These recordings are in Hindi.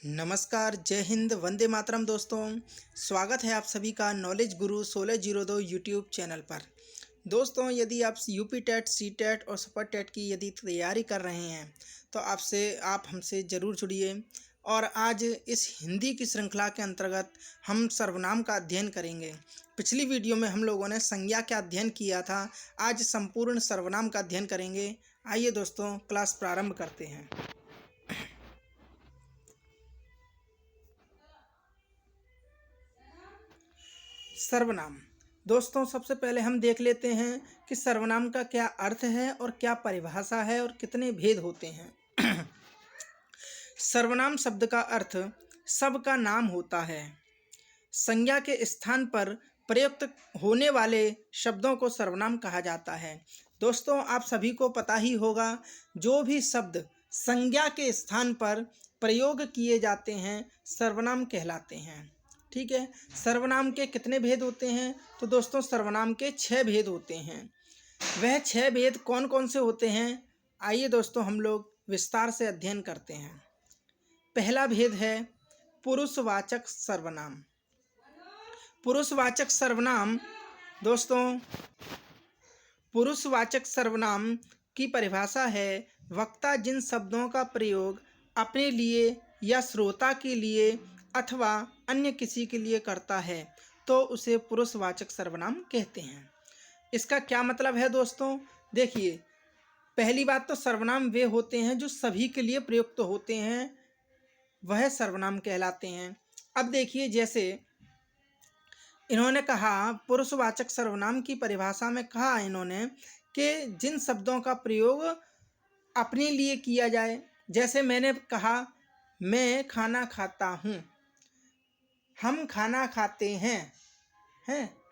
नमस्कार, जय हिंद, वंदे मातरम दोस्तों। स्वागत है आप सभी का नॉलेज गुरु 1602 यूट्यूब चैनल पर। दोस्तों, यदि आप यूपी टेट, सी टेट और सुपर टेट की यदि तैयारी कर रहे हैं तो आप हमसे ज़रूर जुड़िए। और आज इस हिंदी की श्रृंखला के अंतर्गत हम सर्वनाम का अध्ययन करेंगे। पिछली वीडियो में हम लोगों ने संज्ञा का अध्ययन किया था, आज संपूर्ण सर्वनाम का अध्ययन करेंगे। आइए दोस्तों, क्लास प्रारंभ करते हैं। सर्वनाम। दोस्तों, सबसे पहले हम देख लेते हैं कि सर्वनाम का क्या अर्थ है और क्या परिभाषा है और कितने भेद होते हैं। सर्वनाम शब्द का अर्थ सबका नाम होता है। संज्ञा के स्थान पर प्रयुक्त होने वाले शब्दों को सर्वनाम कहा जाता है। दोस्तों, आप सभी को पता ही होगा, जो भी शब्द संज्ञा के स्थान पर प्रयोग किए जाते हैं सर्वनाम कहलाते हैं। ठीक है। सर्वनाम के कितने भेद होते हैं? तो दोस्तों, सर्वनाम के 6 भेद होते हैं। वह 6 भेद कौन कौन से होते हैं? आइए दोस्तों, हम लोग विस्तार से अध्ययन करते हैं। पहला भेद है पुरुषवाचक सर्वनाम। पुरुषवाचक सर्वनाम दोस्तों, पुरुषवाचक सर्वनाम की परिभाषा है वक्ता जिन शब्दों का प्रयोग अपने लिए या श्रोता के लिए अथवा अन्य किसी के लिए करता है तो उसे पुरुषवाचक सर्वनाम कहते हैं। इसका क्या मतलब है दोस्तों? देखिए, पहली बात तो सर्वनाम वे होते हैं जो सभी के लिए प्रयुक्त होते हैं, वह सर्वनाम कहलाते हैं। अब देखिए, जैसे इन्होंने कहा, पुरुषवाचक सर्वनाम की परिभाषा में कहा इन्होंने कि जिन शब्दों का प्रयोग अपने लिए किया जाए। जैसे मैंने कहा, मैं खाना खाता हूँ, हम खाना खाते हैं,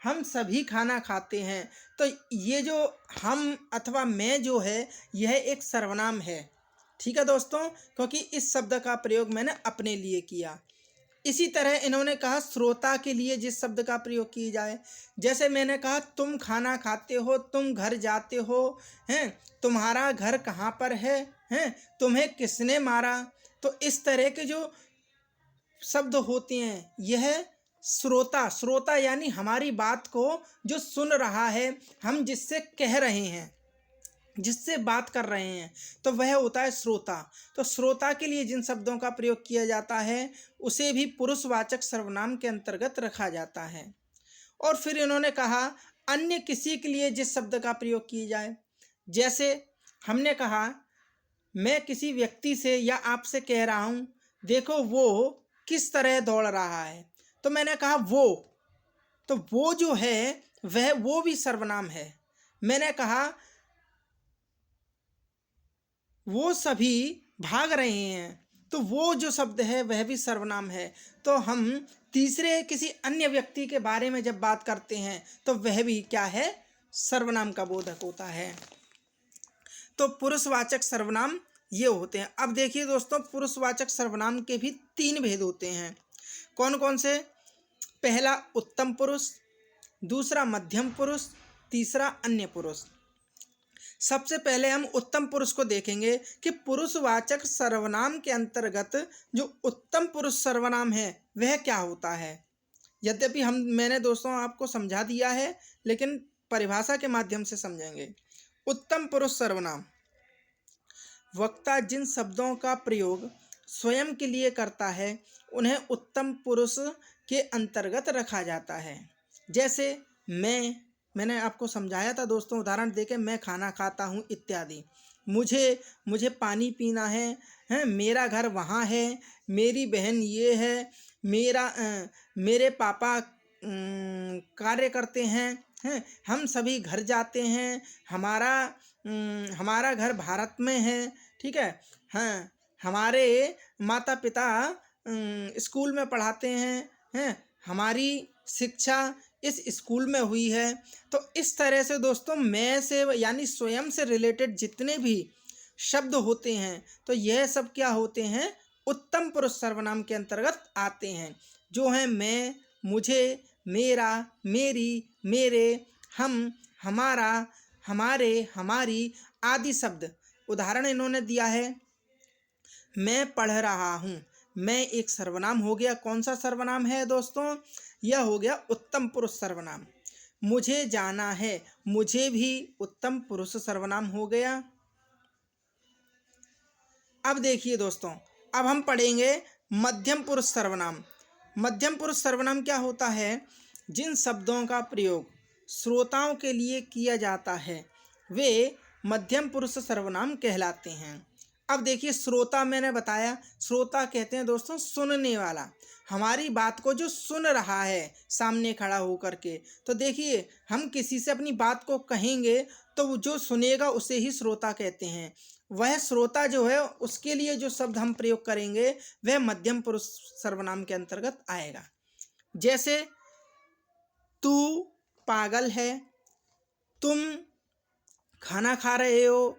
हम सभी खाना खाते हैं। तो ये जो हम अथवा मैं जो है, यह एक सर्वनाम है। ठीक है दोस्तों, क्योंकि इस शब्द का प्रयोग मैंने अपने लिए किया। इसी तरह इन्होंने कहा श्रोता के लिए जिस शब्द का प्रयोग किया जाए। जैसे मैंने कहा, तुम खाना खाते हो, तुम घर जाते हो, हैं, तुम्हारा घर कहाँ पर है, तुम्हें किसने मारा। तो इस तरह के जो शब्द होते हैं, यह श्रोता यानी हमारी बात को जो सुन रहा है, हम जिससे कह रहे हैं, जिससे बात कर रहे हैं, तो वह होता है श्रोता। तो श्रोता के लिए जिन शब्दों का प्रयोग किया जाता है उसे भी पुरुषवाचक सर्वनाम के अंतर्गत रखा जाता है। और फिर इन्होंने कहा, अन्य किसी के लिए जिस शब्द का प्रयोग किया जाए। जैसे हमने कहा, मैं किसी व्यक्ति से या आपसे कह रहा हूँ, देखो वो किस तरह दौड़ रहा है, तो मैंने कहा वो, तो वो जो है वो भी सर्वनाम है। मैंने कहा वो सभी भाग रहे हैं, तो वो जो शब्द है वह भी सर्वनाम है। तो हम तीसरे किसी अन्य व्यक्ति के बारे में जब बात करते हैं तो वह भी क्या है? सर्वनाम का बोधक होता है। तो पुरुषवाचक सर्वनाम ये होते हैं। अब देखिए दोस्तों, पुरुषवाचक सर्वनाम के भी 3 भेद होते हैं। कौन कौन से? पहला उत्तम पुरुष, दूसरा मध्यम पुरुष, तीसरा अन्य पुरुष। सबसे पहले हम उत्तम पुरुष को देखेंगे कि पुरुषवाचक सर्वनाम के अंतर्गत जो उत्तम पुरुष सर्वनाम है वह क्या होता है। यद्यपि मैंने दोस्तों आपको समझा दिया है, लेकिन परिभाषा के माध्यम से समझेंगे। उत्तम पुरुष सर्वनाम, वक्ता जिन शब्दों का प्रयोग स्वयं के लिए करता है उन्हें उत्तम पुरुष के अंतर्गत रखा जाता है। जैसे मैंने आपको समझाया था दोस्तों, उदाहरण देके, मैं खाना खाता हूँ इत्यादि। मुझे पानी पीना है, मेरा घर वहाँ है, मेरी बहन ये है, मेरे पापा कार्य करते हैं, हम सभी घर जाते हैं, हमारा घर भारत में है। ठीक है। हाँ, हमारे माता पिता स्कूल में पढ़ाते हैं, हमारी शिक्षा इस स्कूल में हुई है। तो इस तरह से दोस्तों, मैं से यानी स्वयं से रिलेटेड जितने भी शब्द होते हैं, तो यह सब क्या होते हैं? उत्तम पुरुष सर्वनाम के अंतर्गत आते हैं, जो हैं मैं, मुझे, मेरा, मेरी, मेरे, हम, हमारा, हमारे, हमारी आदि शब्द। उदाहरण इन्होंने दिया है, मैं पढ़ रहा हूँ, मैं एक सर्वनाम हो गया। कौन सा सर्वनाम है दोस्तों? यह हो गया उत्तम पुरुष सर्वनाम। मुझे जाना है, मुझे भी उत्तम पुरुष सर्वनाम हो गया। अब देखिए दोस्तों, अब हम पढ़ेंगे मध्यम पुरुष सर्वनाम। मध्यम पुरुष सर्वनाम क्या होता है? जिन शब्दों का प्रयोग श्रोताओं के लिए किया जाता है वे मध्यम पुरुष सर्वनाम कहलाते हैं। अब देखिए, श्रोता मैंने बताया, श्रोता कहते हैं दोस्तों सुनने वाला, हमारी बात को जो सुन रहा है सामने खड़ा होकर के। तो देखिए, हम किसी से अपनी बात को कहेंगे तो वो जो सुनेगा उसे ही श्रोता कहते हैं। वह श्रोता जो है उसके लिए जो शब्द हम प्रयोग करेंगे वह मध्यम पुरुष सर्वनाम के अंतर्गत आएगा। जैसे तू पागल है, तुम खाना खा रहे हो,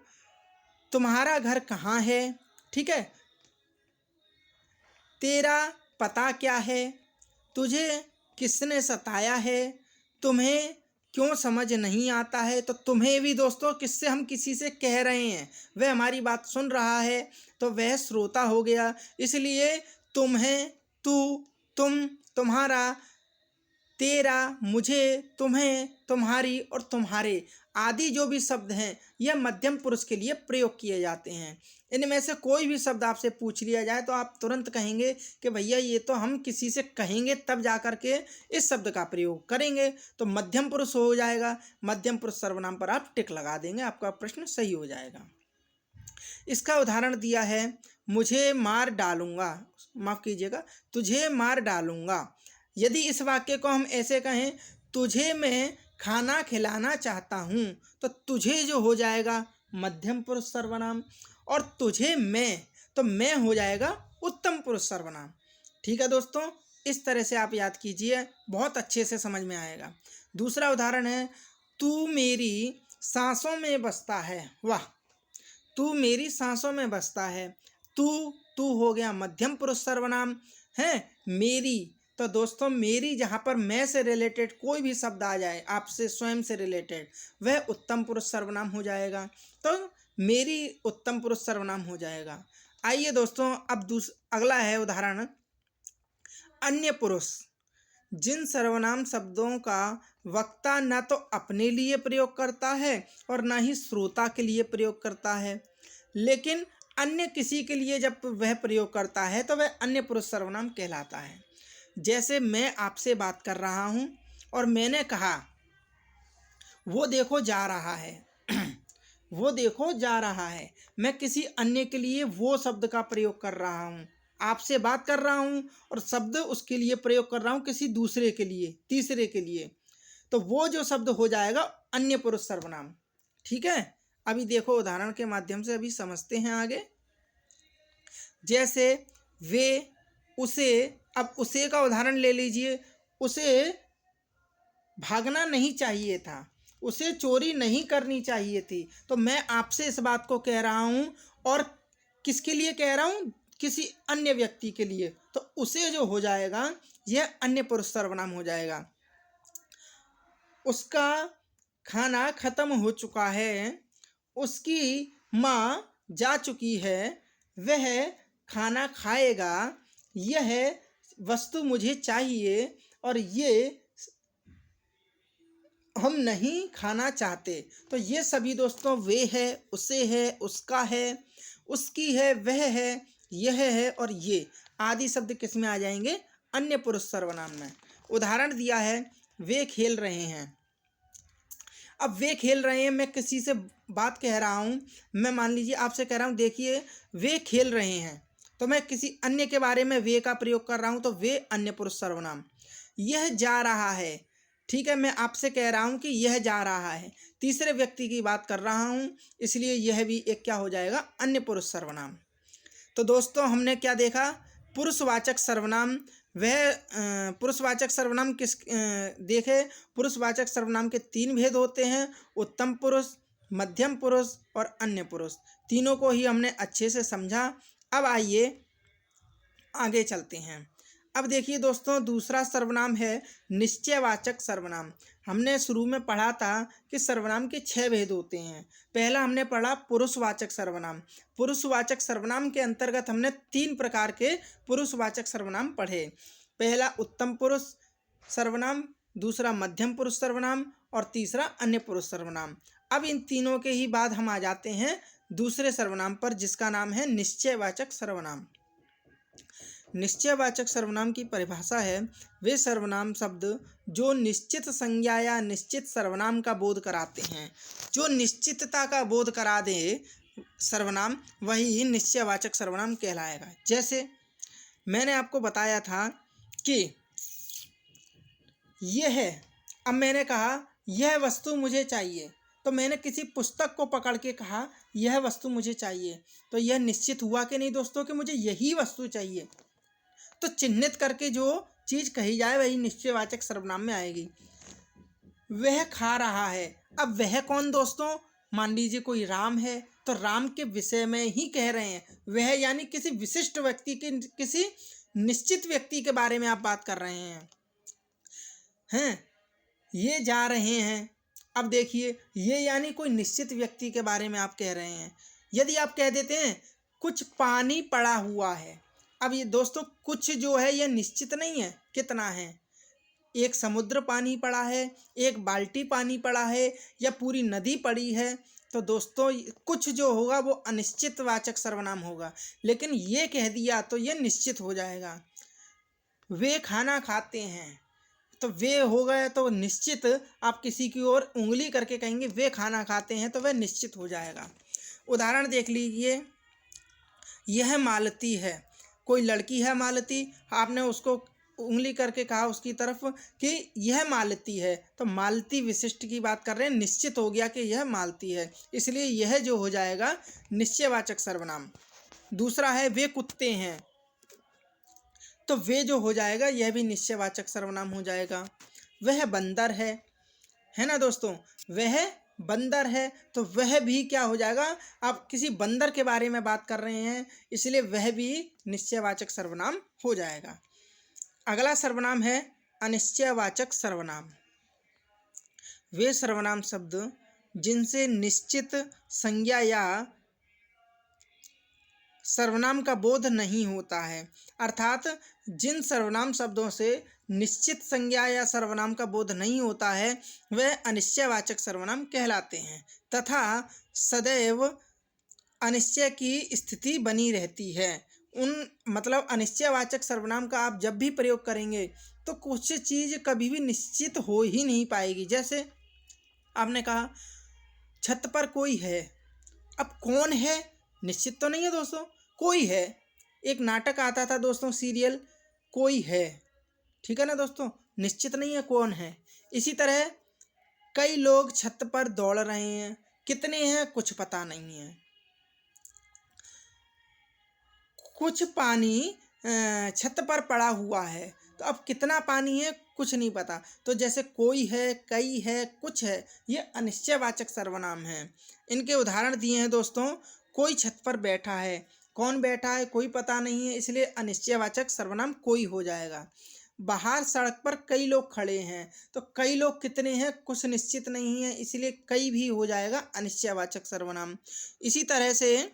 तुम्हारा घर कहाँ है, ठीक है, तेरा पता क्या है, तुझे किसने सताया है, तुम्हें क्यों समझ नहीं आता है। तो तुम्हें भी दोस्तों किससे हम किसी से कह रहे हैं, वह हमारी बात सुन रहा है तो वह श्रोता हो गया। इसलिए तुम्हें, तू, तुम, तुम्हारा, तेरा, मुझे, तुम्हें, तुम्हारी और तुम्हारे आदि जो भी शब्द हैं यह मध्यम पुरुष के लिए प्रयोग किए जाते हैं। इनमें से कोई भी शब्द आपसे पूछ लिया जाए तो आप तुरंत कहेंगे कि भैया ये तो हम किसी से कहेंगे तब जा कर के इस शब्द का प्रयोग करेंगे, तो मध्यम पुरुष हो जाएगा। मध्यम पुरुष सर्वनाम पर आप टिक लगा देंगे, आपका प्रश्न सही हो जाएगा। इसका उदाहरण दिया है, मुझे मार डालूंगा, माफ़ कीजिएगा, तुझे मार डालूंगा। यदि इस वाक्य को हम ऐसे कहें, तुझे मैं खाना खिलाना चाहता हूँ, तो तुझे जो हो जाएगा मध्यम पुरुष सर्वनाम, और तुझे मैं, तो मैं हो जाएगा उत्तम पुरुष सर्वनाम। ठीक है दोस्तों, इस तरह से आप याद कीजिए, बहुत अच्छे से समझ में आएगा। दूसरा उदाहरण है, तू मेरी सांसों में बसता है। वाह, तू मेरी सांसों में बसता है। तू हो गया मध्यम पुरुष सर्वनाम है। मेरी, तो दोस्तों मेरी जहाँ पर मैं से रिलेटेड कोई भी शब्द आ जाए, आपसे स्वयं से रिलेटेड, वह उत्तम पुरुष सर्वनाम हो जाएगा। तो मेरी उत्तम पुरुष सर्वनाम हो जाएगा। आइए दोस्तों, अब अगला है उदाहरण, अन्य पुरुष। जिन सर्वनाम शब्दों का वक्ता न तो अपने लिए प्रयोग करता है और न ही श्रोता के लिए प्रयोग करता है, लेकिन अन्य किसी के लिए जब वह प्रयोग करता है तो वह अन्य पुरुष सर्वनाम कहलाता है। जैसे मैं आपसे बात कर रहा हूँ और मैंने कहा, वो देखो जा रहा है वो देखो जा रहा है। मैं किसी अन्य के लिए वो शब्द का प्रयोग कर रहा हूँ। आपसे बात कर रहा हूँ और शब्द उसके लिए प्रयोग कर रहा हूँ किसी दूसरे के लिए, तीसरे के लिए, तो वो जो शब्द हो जाएगा अन्य पुरुष सर्वनाम। ठीक है, अभी देखो उदाहरण के माध्यम से अभी समझते हैं आगे। जैसे वे, उसे, अब उसे का उदाहरण ले लीजिए। उसे भागना नहीं चाहिए था, उसे चोरी नहीं करनी चाहिए थी। तो मैं आपसे इस बात को कह रहा हूँ और किसके लिए कह रहा हूँ? किसी अन्य व्यक्ति के लिए। तो उसे जो हो जाएगा यह अन्य पुरुष सर्वनाम हो जाएगा। उसका खाना खत्म हो चुका है, उसकी माँ जा चुकी है, वह खाना खाएगा, यह वस्तु मुझे चाहिए और ये हम नहीं खाना चाहते। तो ये सभी दोस्तों वे है, उसे है, उसका है, उसकी है, वह है, यह है और ये आदि शब्द किस में आ जाएंगे? अन्य पुरुष सर्वनाम में। उदाहरण दिया है, वे खेल रहे हैं। अब वे खेल रहे हैं, मैं किसी से बात कह रहा हूँ, मैं मान लीजिए आपसे कह रहा हूँ देखिए वे खेल रहे हैं, तो मैं किसी अन्य के बारे में वे का प्रयोग कर रहा हूँ, तो वे अन्य पुरुष सर्वनाम। यह जा रहा है, ठीक है, मैं आपसे कह रहा हूँ कि यह जा रहा है, तीसरे व्यक्ति की बात कर रहा हूँ, इसलिए यह भी एक क्या हो जाएगा? अन्य पुरुष सर्वनाम। तो दोस्तों हमने क्या देखा? पुरुषवाचक सर्वनाम, वह पुरुषवाचक सर्वनाम किस देखे? पुरुषवाचक सर्वनाम के 3 भेद होते हैं, उत्तम पुरुष, मध्यम पुरुष और अन्य पुरुष। तीनों को ही हमने अच्छे से समझा। अब आइए आगे चलते हैं। अब देखिए दोस्तों, दूसरा सर्वनाम है निश्चयवाचक सर्वनाम। हमने शुरू में पढ़ा था कि सर्वनाम के 6 भेद होते हैं। पहला हमने पढ़ा पुरुषवाचक सर्वनाम। पुरुषवाचक सर्वनाम के अंतर्गत हमने 3 प्रकार के पुरुषवाचक सर्वनाम पढ़े। पहला उत्तम पुरुष सर्वनाम, दूसरा मध्यम पुरुष सर्वनाम और तीसरा अन्य पुरुष सर्वनाम। अब इन तीनों के ही बाद हम आ जाते हैं दूसरे सर्वनाम पर, जिसका नाम है निश्चयवाचक सर्वनाम। निश्चयवाचक सर्वनाम की परिभाषा है वे सर्वनाम शब्द जो निश्चित संज्ञा या निश्चित सर्वनाम का बोध कराते हैं। जो निश्चितता का बोध करा दे सर्वनाम, वही निश्चयवाचक सर्वनाम कहलाएगा। जैसे मैंने आपको बताया था कि यह है, अब मैंने कहा यह वस्तु मुझे चाहिए, तो मैंने किसी पुस्तक को पकड़ के कहा यह वस्तु मुझे चाहिए, तो यह निश्चित हुआ कि नहीं दोस्तों कि मुझे यही वस्तु चाहिए। तो चिन्हित करके जो चीज़ कही जाए वही निश्चयवाचक सर्वनाम में आएगी। वह खा रहा है, अब वह कौन दोस्तों? मान लीजिए कोई राम है, तो राम के विषय में ही कह रहे हैं। वह यानी किसी विशिष्ट व्यक्ति के, किसी निश्चित व्यक्ति के बारे में आप बात कर रहे हैं। ये जा रहे हैं, अब देखिए ये यानी कोई निश्चित व्यक्ति के बारे में आप कह रहे हैं। यदि आप कह देते हैं कुछ पानी पड़ा हुआ है, अब ये दोस्तों कुछ जो है यह निश्चित नहीं है कितना है। एक समुद्र पानी पड़ा है, एक बाल्टी पानी पड़ा है, या पूरी नदी पड़ी है, तो दोस्तों कुछ जो होगा वो अनिश्चित वाचक सर्वनाम होगा। लेकिन ये कह दिया तो ये निश्चित हो जाएगा। वे खाना खाते हैं, तो वे हो गया तो निश्चित। आप किसी की ओर उंगली करके कहेंगे वे खाना खाते हैं, तो वह निश्चित हो जाएगा। उदाहरण देख लीजिए, यह मालती है, कोई लड़की है मालती, आपने उसको उंगली करके कहा उसकी तरफ कि यह मालती है, तो मालती विशिष्ट की बात कर रहे हैं, निश्चित हो गया कि यह मालती है, इसलिए यह जो हो जाएगा निश्चयवाचक सर्वनाम। दूसरा है वे कुत्ते हैं, तो वे जो हो जाएगा यह भी निश्चयवाचक सर्वनाम हो जाएगा। वह बंदर है ना दोस्तों, वह बंदर है, तो वह भी क्या हो जाएगा? आप किसी बंदर के बारे में बात कर रहे हैं, इसलिए वह भी निश्चयवाचक सर्वनाम हो जाएगा। अगला सर्वनाम है अनिश्चयवाचक सर्वनाम। वे सर्वनाम शब्द जिनसे निश्चित संज्ञा या सर्वनाम का बोध नहीं होता है, अर्थात जिन सर्वनाम शब्दों से निश्चित संज्ञा या सर्वनाम का बोध नहीं होता है वह अनिश्चयवाचक सर्वनाम कहलाते हैं, तथा सदैव अनिश्चय की स्थिति बनी रहती है। मतलब अनिश्चयवाचक सर्वनाम का आप जब भी प्रयोग करेंगे तो कुछ चीज़ कभी भी निश्चित हो ही नहीं पाएगी। जैसे आपने कहा छत पर कोई है, अब कौन है निश्चित तो नहीं है दोस्तों, कोई है। एक नाटक आता था दोस्तों, सीरियल, कोई है, ठीक है ना दोस्तों, निश्चित नहीं है कौन है। इसी तरह कई लोग छत पर दौड़ रहे हैं, कितने हैं कुछ पता नहीं है। कुछ पानी छत पर पड़ा हुआ है, तो अब कितना पानी है कुछ नहीं पता। तो जैसे कोई है, कई है, कुछ है, ये अनिश्चयवाचक सर्वनाम हैं। इनके उदाहरण दिए हैं दोस्तों, कोई छत पर बैठा है, कौन बैठा है कोई पता नहीं है, इसलिए अनिश्चयवाचक सर्वनाम कोई हो जाएगा। बाहर सड़क पर कई लोग खड़े हैं, तो कई लोग कितने हैं कुछ निश्चित नहीं है, इसलिए कई भी हो जाएगा अनिश्चयवाचक सर्वनाम। इसी तरह से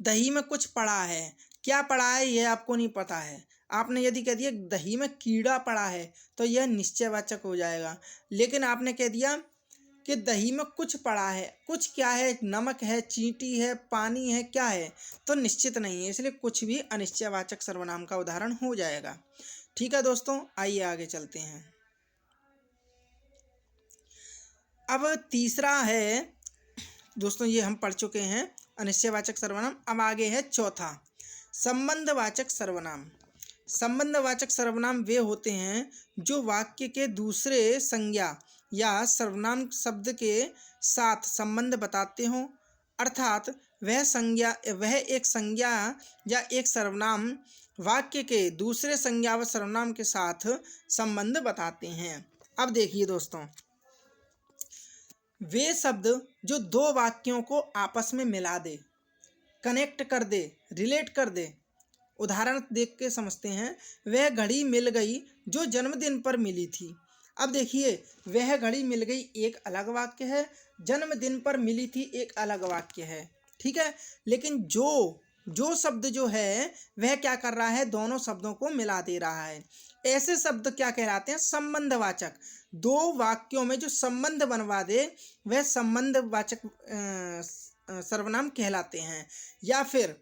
दही में कुछ पड़ा है, क्या पड़ा है यह आपको नहीं पता है, आपने यदि कह दिया दही में कीड़ा पड़ा है तो यह निश्चयवाचक हो जाएगा। लेकिन आपने कह दिया कि दही में कुछ पड़ा है, कुछ क्या है, नमक है, चींटी है, पानी है, क्या है, तो निश्चित नहीं है, इसलिए कुछ भी अनिश्चयवाचक सर्वनाम का उदाहरण हो जाएगा। ठीक है दोस्तों, आइए आगे चलते हैं। अब तीसरा है दोस्तों, ये हम पढ़ चुके हैं अनिश्चयवाचक सर्वनाम। अब आगे है चौथा, संबंधवाचक सर्वनाम। संबंधवाचक सर्वनाम वे होते हैं जो वाक्य के दूसरे संज्ञा या सर्वनाम शब्द के साथ संबंध बताते हों, अर्थात वह एक संज्ञा या एक सर्वनाम वाक्य के दूसरे संज्ञा व सर्वनाम के साथ संबंध बताते हैं। अब देखिए दोस्तों, वे शब्द जो दो वाक्यों को आपस में मिला दे, कनेक्ट कर दे, रिलेट कर दे, उदाहरण देख के समझते हैं। वह घड़ी मिल गई जो जन्मदिन पर मिली थी। अब देखिए, वह घड़ी मिल गई एक अलग वाक्य है, जन्मदिन पर मिली थी एक अलग वाक्य है, ठीक है। लेकिन जो शब्द जो है वह क्या कर रहा है, दोनों शब्दों को मिला दे रहा है। ऐसे शब्द क्या कहलाते हैं, संबंधवाचक। दो वाक्यों में जो संबंध बनवा दे वह संबंधवाचक सर्वनाम कहलाते हैं। या फिर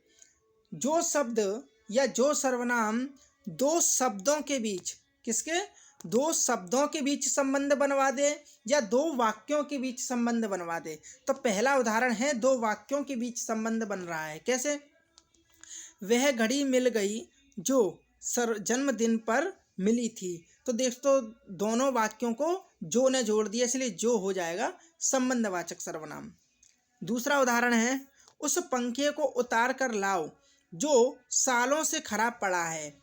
जो शब्द या जो सर्वनाम दो शब्दों के बीच, किसके, दो शब्दों के बीच संबंध बनवा दे या दो वाक्यों के बीच संबंध बनवा दे। तो पहला उदाहरण है, दो वाक्यों के बीच संबंध बन रहा है। कैसे, वह घड़ी मिल गई जो जन्मदिन पर मिली थी। तो दोस्तों दोनों वाक्यों को जो ने जोड़ दिया, इसलिए जो हो जाएगा संबंधवाचक सर्वनाम। दूसरा उदाहरण है, उस पंखे को उतार कर लाओ जो सालों से खराब पड़ा है।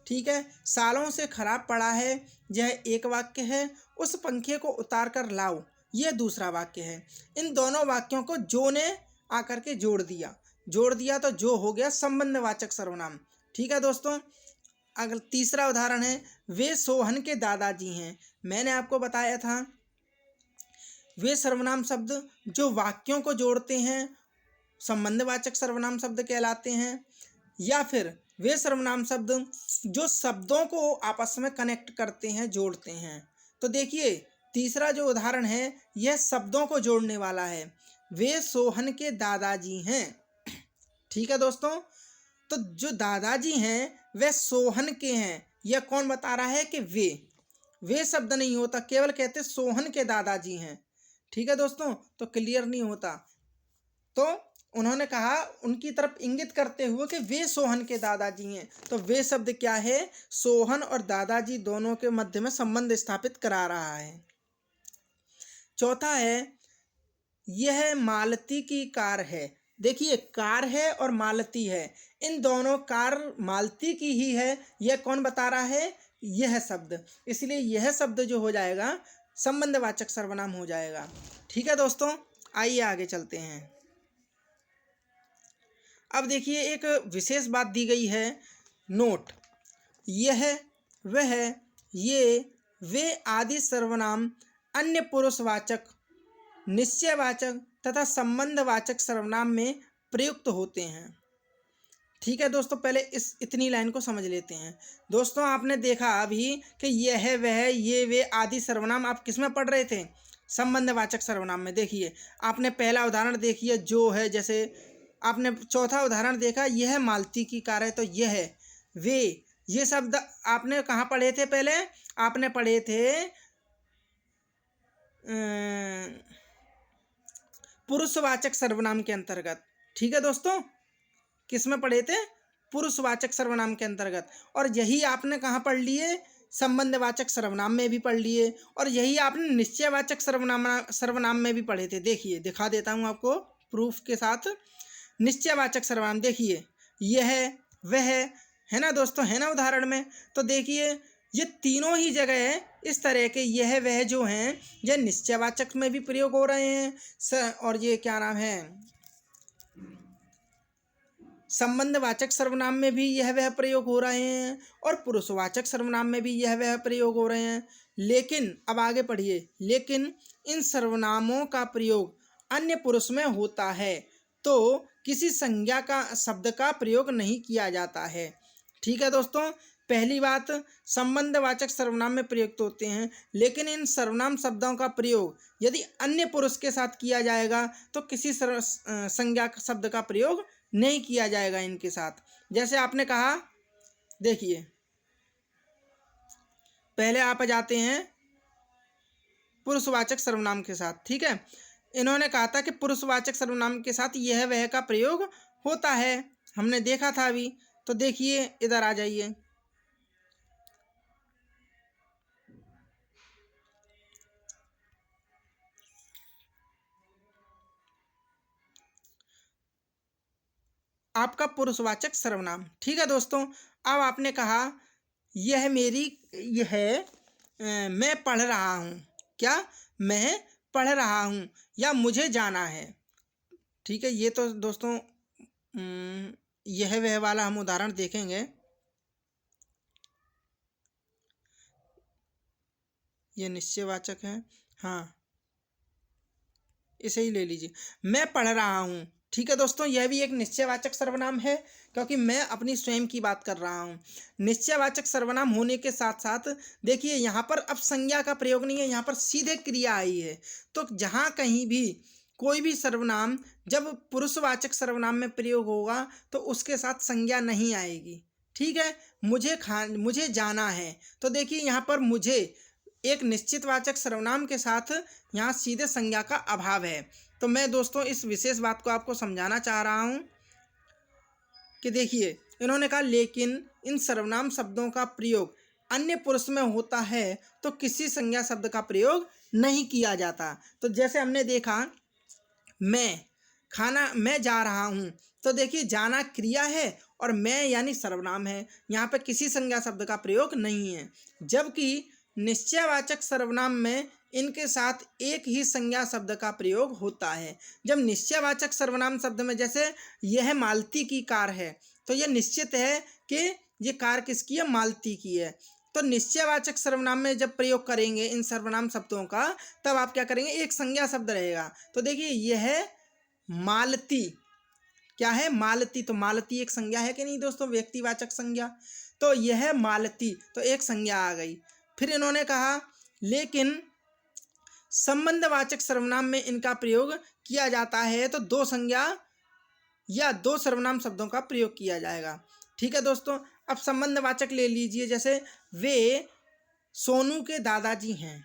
ठीक है, सालों से खराब पड़ा है, यह एक वाक्य है। उस पंखे को उतार कर लाओ, यह दूसरा वाक्य है। इन दोनों वाक्यों को जो ने आकर के जोड़ दिया तो जो हो गया संबंधवाचक सर्वनाम। ठीक है दोस्तों, अगर तीसरा उदाहरण है, वे सोहन के दादाजी हैं। मैंने आपको बताया था वे सर्वनाम शब्द जो वाक्यों को जोड़ते हैं संबंधवाचक सर्वनाम शब्द कहलाते हैं। या फिर वे सर्वनाम शब्द जो शब्दों को आपस में कनेक्ट करते हैं, जोड़ते हैं। तो देखिए तीसरा जो उदाहरण है यह शब्दों को जोड़ने वाला है। वे सोहन के दादाजी हैं। ठीक है दोस्तों, तो जो दादाजी हैं वे सोहन के हैं, यह कौन बता रहा है कि वे शब्द नहीं होता, केवल कहते सोहन के दादाजी हैं। ठीक है दोस्तों, तो क्लियर नहीं होता, तो उन्होंने कहा उनकी तरफ इंगित करते हुए कि वे सोहन के दादाजी हैं। तो वे शब्द क्या है, सोहन और दादाजी दोनों के मध्य में संबंध स्थापित करा रहा है। चौथा है, यह मालती की कार है। देखिए कार है और मालती है, इन दोनों, कार मालती की ही है, यह कौन बता रहा है, यह शब्द। इसलिए यह शब्द जो हो जाएगा संबंधवाचक सर्वनाम हो जाएगा। ठीक है दोस्तों, आइए आगे चलते हैं। अब देखिए एक विशेष बात दी गई है, नोट, यह, वह, ये, वे आदि सर्वनाम अन्य पुरुषवाचक, निश्चयवाचक तथा संबंधवाचक सर्वनाम में प्रयुक्त होते हैं। ठीक है दोस्तों, पहले इतनी लाइन को समझ लेते हैं। दोस्तों आपने देखा अभी कि यह, वह, ये, वे आदि सर्वनाम आप किस में पढ़ रहे थे, संबंधवाचक सर्वनाम में। देखिए आपने पहला उदाहरण देखिए जो है, जैसे आपने चौथा उदाहरण देखा, यह मालती की कार है, तो यह, वे, ये शब्द आपने कहाँ पढ़े थे, पहले आपने पढ़े थे पुरुषवाचक सर्वनाम के अंतर्गत। ठीक है दोस्तों, किस में पढ़े थे, पुरुषवाचक सर्वनाम के अंतर्गत। और यही आपने कहाँ पढ़ लिए, संबंधवाचक सर्वनाम में भी पढ़ लिए, और यही आपने निश्चयवाचक सर्वनाम में भी पढ़े थे। देखिए दिखा देता हूँ आपको प्रूफ के साथ। निश्चयवाचक सर्वनाम देखिए, यह, वह, है ना दोस्तों, है ना उदाहरण में। तो देखिए ये तीनों ही जगह इस तरह के यह, वह जो हैं यह निश्चयवाचक में भी प्रयोग हो रहे हैं, और ये क्या नाम है, संबंधवाचक सर्वनाम में भी यह वह प्रयोग हो रहे हैं, और पुरुषवाचक सर्वनाम में भी यह वह प्रयोग हो रहे हैं। लेकिन अब आगे पढ़िए, लेकिन इन सर्वनामों का प्रयोग अन्य पुरुष में होता है तो किसी संज्ञा का शब्द का प्रयोग नहीं किया जाता है। ठीक है दोस्तों, पहली बात, संबंधवाचक सर्वनाम में प्रयुक्त होते हैं, लेकिन इन सर्वनाम शब्दों का प्रयोग यदि अन्य पुरुष के साथ किया जाएगा तो किसी संज्ञा शब्द का प्रयोग नहीं किया जाएगा इनके साथ। जैसे आपने कहा, देखिए पहले आप जाते हैं पुरुषवाचक सर्वनाम के साथ। ठीक है, इन्होंने कहा था कि पुरुषवाचक सर्वनाम के साथ यह, वह का प्रयोग होता है, हमने देखा था अभी। तो देखिए इधर आ जाइए, आपका पुरुषवाचक सर्वनाम। ठीक है दोस्तों, अब आपने कहा यह मेरी, यह मैं पढ़ रहा हूँ, क्या, मैं पढ़ रहा हूँ, या मुझे जाना है। ठीक है, ये तो दोस्तों यह वह वाला हम उदाहरण देखेंगे। ये निश्चयवाचक है, हाँ इसे ही ले लीजिए। मैं पढ़ रहा हूँ, ठीक है दोस्तों, यह भी एक निश्चयवाचक सर्वनाम है, क्योंकि मैं अपनी स्वयं की बात कर रहा हूँ। निश्चयवाचक सर्वनाम होने के साथ साथ देखिए यहाँ पर अब संज्ञा का प्रयोग नहीं है, यहाँ पर सीधे क्रिया आई है। तो जहाँ कहीं भी कोई भी सर्वनाम जब पुरुषवाचक सर्वनाम में प्रयोग होगा तो उसके साथ संज्ञा नहीं आएगी, ठीक है। मुझे जाना है, तो देखिए यहाँ पर मुझे एक निश्चित वाचक सर्वनाम के साथ यहाँ सीधे संज्ञा का अभाव है। तो मैं दोस्तों इस विशेष बात को आपको समझाना चाह रहा हूँ कि देखिए इन्होंने कहा लेकिन इन सर्वनाम शब्दों का प्रयोग अन्य पुरुष में होता है तो किसी संज्ञा शब्द का प्रयोग नहीं किया जाता। तो जैसे हमने देखा मैं जा रहा हूँ, तो देखिए जाना क्रिया है और मैं यानी सर्वनाम है, यहाँ पे किसी संज्ञा शब्द का प्रयोग नहीं है। जबकि निश्चयवाचक सर्वनाम में इनके साथ एक ही संज्ञा शब्द का प्रयोग होता है। जब निश्चयवाचक सर्वनाम शब्द में जैसे यह मालती की कार है, तो यह निश्चित है कि ये कार किसकी है, मालती की है। तो निश्चयवाचक सर्वनाम में जब प्रयोग करेंगे इन सर्वनाम शब्दों का, तब आप क्या करेंगे, एक संज्ञा शब्द रहेगा। तो देखिए यह मालती क्या है, मालती, तो मालती एक संज्ञा है कि नहीं दोस्तों, व्यक्तिवाचक संज्ञा। तो यह मालती, तो एक संज्ञा आ गई। फिर इन्होंने कहा लेकिन संबंधवाचक सर्वनाम में इनका प्रयोग किया जाता है तो दो संज्ञा या दो सर्वनाम शब्दों का प्रयोग किया जाएगा, ठीक है दोस्तों। अब संबंधवाचक ले लीजिए, जैसे वे सोनू के दादाजी हैं,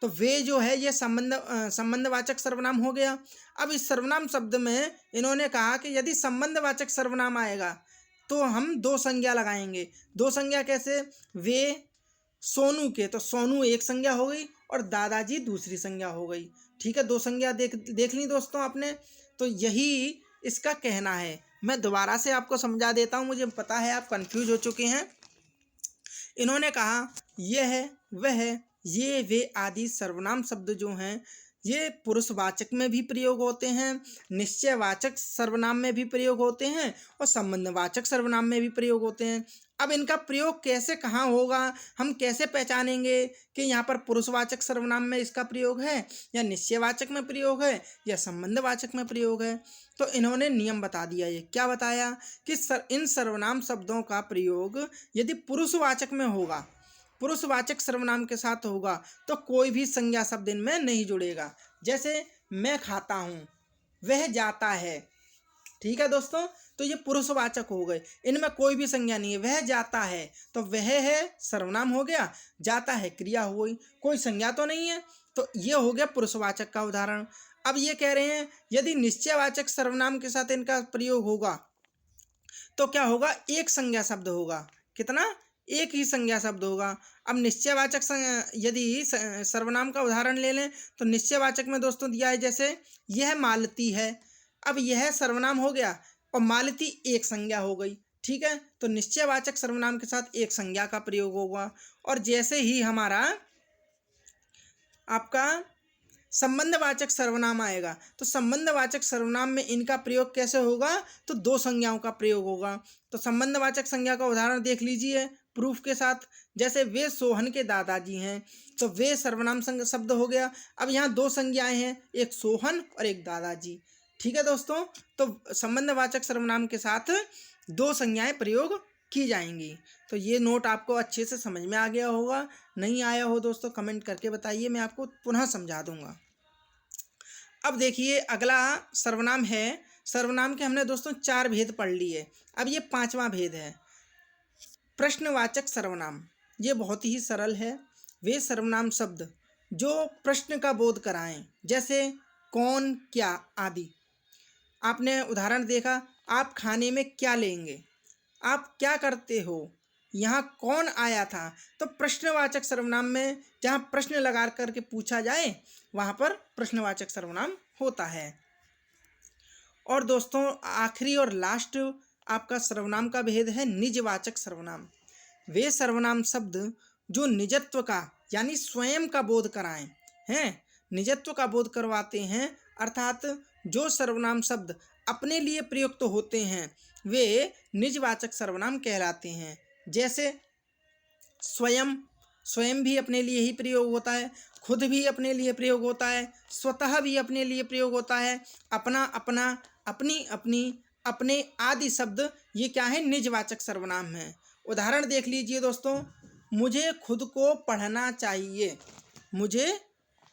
तो वे जो है ये संबंधवाचक सर्वनाम हो गया। अब इस सर्वनाम शब्द में इन्होंने कहा कि यदि संबंधवाचक सर्वनाम आएगा तो हम दो संज्ञा लगाएंगे। दो संज्ञा कैसे, वे सोनू के, तो सोनू एक संज्ञा हो गई और दादाजी दूसरी संज्ञा हो गई, ठीक है। दो संज्ञा देख ली दोस्तों आपने। तो यही इसका कहना है। मैं दोबारा से आपको समझा देता हूँ, मुझे पता है आप कंफ्यूज हो चुके हैं। इन्होंने कहा यह वह ये वे आदि सर्वनाम शब्द जो हैं ये पुरुषवाचक में भी प्रयोग होते हैं, निश्चयवाचक सर्वनाम में भी प्रयोग होते हैं और संबंधवाचक सर्वनाम में भी प्रयोग होते हैं। अब इनका प्रयोग कैसे कहाँ होगा, हम कैसे पहचानेंगे कि यहाँ पर पुरुषवाचक सर्वनाम में इसका प्रयोग है या निश्चयवाचक में प्रयोग है या संबंधवाचक में प्रयोग है। तो इन्होंने नियम बता दिया। ये क्या बताया कि इन सर्वनाम शब्दों का प्रयोग यदि पुरुषवाचक में होगा, पुरुषवाचक सर्वनाम के साथ होगा, तो कोई भी संज्ञा शब्द इनमें नहीं जुड़ेगा। जैसे मैं खाता हूँ, वह जाता है, ठीक है दोस्तों, तो ये पुरुषवाचक हो गए, इनमें कोई भी संज्ञा नहीं है। वह जाता है, तो वह है सर्वनाम हो गया, जाता है क्रिया हो गई, कोई संज्ञा तो नहीं है। तो ये हो गया पुरुषवाचक का उदाहरण। अब ये कह रहे हैं यदि निश्चयवाचक सर्वनाम के साथ इनका प्रयोग होगा तो क्या होगा, एक संज्ञा शब्द होगा। कितना, एक ही संज्ञा शब्द होगा। अब निश्चयवाचक यदि सर्वनाम का उदाहरण ले लें तो निश्चयवाचक में दोस्तों दिया है, जैसे यह मालती है, अब यह सर्वनाम हो गया और मालती एक संज्ञा हो गई, ठीक है। तो निश्चयवाचक सर्वनाम के साथ एक संज्ञा का प्रयोग होगा। और जैसे ही हमारा आपका संबंधवाचक सर्वनाम आएगा तो संबंधवाचक सर्वनाम में इनका प्रयोग कैसे होगा, तो दो संज्ञाओं का प्रयोग होगा। तो संबंधवाचक संज्ञा का उदाहरण देख लीजिए प्रूफ के साथ, जैसे वे सोहन के दादाजी हैं, तो वे सर्वनाम शब्द हो गया। अब यहाँ दो संज्ञाएं हैं, एक सोहन और एक दादाजी, ठीक है दोस्तों। तो संबंधवाचक सर्वनाम के साथ दो संज्ञाएं प्रयोग की जाएंगी। तो ये नोट आपको अच्छे से समझ में आ गया होगा, नहीं आया हो दोस्तों कमेंट करके बताइए, मैं आपको पुनः समझा दूंगा। अब देखिए अगला सर्वनाम है। सर्वनाम के हमने दोस्तों चार भेद पढ़ लिए, अब ये पांचवा भेद है प्रश्नवाचक सर्वनाम। ये बहुत ही सरल है। वे सर्वनाम शब्द जो प्रश्न का बोध कराएं, जैसे कौन, क्या आदि। आपने उदाहरण देखा, आप खाने में क्या लेंगे, आप क्या करते हो, यहाँ कौन आया था। तो प्रश्नवाचक सर्वनाम में जहाँ प्रश्न लगा करके पूछा जाए वहाँ पर प्रश्नवाचक सर्वनाम होता है। और दोस्तों आखिरी और लास्ट आपका सर्वनाम का भेद है निजवाचक सर्वनाम। वे सर्वनाम शब्द जो निजत्व का यानी स्वयं का बोध कराएं हैं, निजत्व का बोध करवाते हैं, अर्थात जो सर्वनाम शब्द अपने लिए प्रयुक्त होते हैं वे निजवाचक सर्वनाम कहलाते हैं। जैसे स्वयं, स्वयं भी अपने लिए ही प्रयोग होता है, खुद भी अपने लिए प्रयोग होता है, स्वतः भी अपने लिए प्रयोग होता है, अपना अपना, अपनी अपनी, अपने आदि शब्द ये क्या है, निजवाचक सर्वनाम है। उदाहरण देख लीजिए दोस्तों, मुझे खुद को पढ़ना चाहिए। मुझे,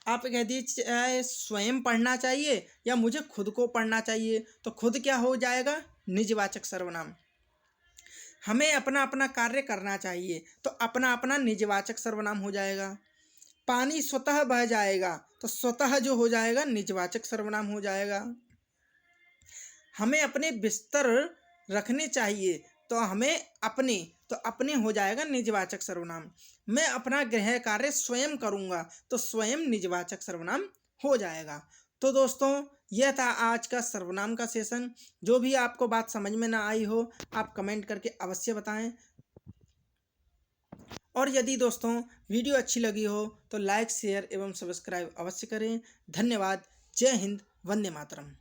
आप कह दीजिए स्वयं पढ़ना चाहिए या मुझे खुद को पढ़ना चाहिए, तो खुद क्या हो जाएगा, निजवाचक सर्वनाम। हमें अपना अपना कार्य करना चाहिए, तो अपना अपना निजवाचक सर्वनाम हो जाएगा। पानी स्वतः बह जाएगा, तो स्वतः जो हो जाएगा निजवाचक सर्वनाम हो जाएगा। हमें अपने बिस्तर रखने चाहिए, तो हमें अपने, तो अपने हो जाएगा निजवाचक सर्वनाम। मैं अपना गृह कार्य स्वयं करूँगा, तो स्वयं निजवाचक सर्वनाम हो जाएगा। तो दोस्तों, यह था आज का सर्वनाम का सेशन। जो भी आपको बात समझ में ना आई हो, आप कमेंट करके अवश्य बताएं। और यदि दोस्तों वीडियो अच्छी लगी हो तो लाइक, शेयर एवं सब्सक्राइब अवश्य करें। धन्यवाद। जय हिंद। वंदे मातरम।